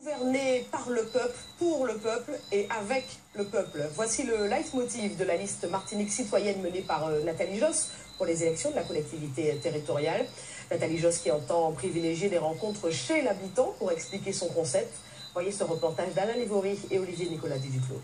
Gouverner par le peuple, pour le peuple et avec le peuple. Voici le leitmotiv de la liste Martinique citoyenne menée par Nathalie Josse pour les élections de la collectivité territoriale. Nathalie Josse qui entend privilégier des rencontres chez l'habitant pour expliquer son concept. Voyez ce reportage d'Alain Lévory et Olivier Nicolas Duduclos.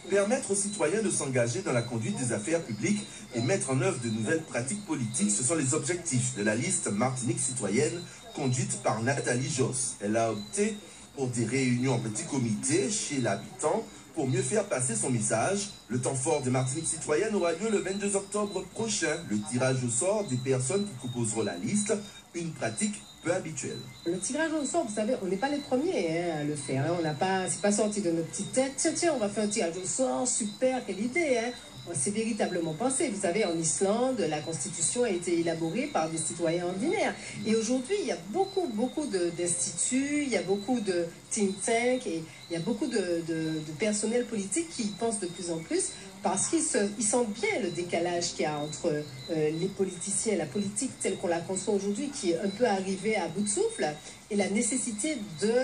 Permettre aux citoyens de s'engager dans la conduite des affaires publiques et mettre en œuvre de nouvelles pratiques politiques, ce sont les objectifs de la liste Martinique citoyenne conduite par Nathalie Josse. Elle a opté pour des réunions en petit comité chez l'habitant pour mieux faire passer son message. Le temps fort de Martinique citoyenne aura lieu le 22 octobre prochain. Le tirage au sort des personnes qui composeront la liste, une pratique peu habituelle. Le tirage au sort, vous savez, on n'est pas les premiers à le faire. On n'a pas, c'est pas sorti de notre petite tête. Tiens, on va faire un tirage au sort, super, quelle idée. On s'est véritablement pensé. Vous savez, en Islande, la Constitution a été élaborée par des citoyens ordinaires. Et aujourd'hui, il y a beaucoup d'instituts, il y a beaucoup de think tanks, et il y a beaucoup de personnel politique qui y pensent de plus en plus parce qu'ils sentent bien le décalage qu'il y a entre les politiciens, la politique telle qu'on la conçoit aujourd'hui, qui est un peu arrivée à bout de souffle, et la nécessité de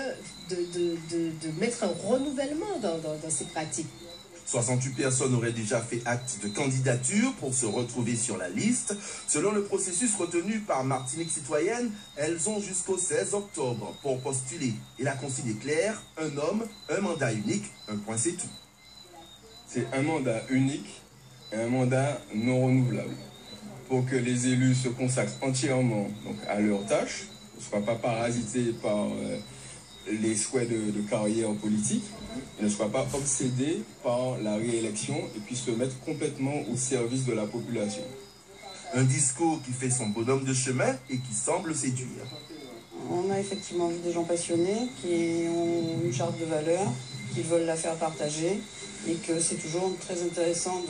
mettre un renouvellement dans ces pratiques. 68 personnes auraient déjà fait acte de candidature pour se retrouver sur la liste. Selon le processus retenu par Martinique citoyenne, elles ont jusqu'au 16 octobre pour postuler. Et la consigne est claire, un homme, un mandat unique, un point c'est tout. C'est un mandat unique et un mandat non renouvelable. Pour que les élus se consacrent entièrement à leur tâche, ne soient pas parasités par les souhaits de carrière politique, et ne soient pas obsédés par la réélection et puissent se mettre complètement au service de la population. Un discours qui fait son bonhomme de chemin et qui semble séduire. On a effectivement vu des gens passionnés qui ont une charte de valeurs, qui veulent la faire partager, et que c'est toujours très intéressant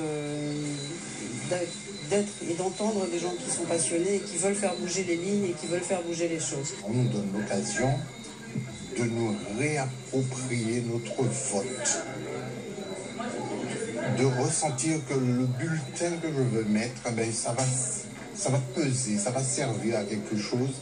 d'être et d'entendre des gens qui sont passionnés et qui veulent faire bouger les lignes et qui veulent faire bouger les choses. On nous donne l'occasion de nous réapproprier notre vote, de ressentir que le bulletin que je veux mettre, ça va peser, ça va servir à quelque chose.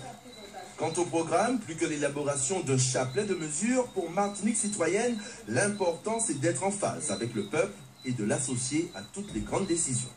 Quant au programme, plus que l'élaboration d'un chapelet de mesures, pour Martinique citoyenne, l'important c'est d'être en phase avec le peuple et de l'associer à toutes les grandes décisions.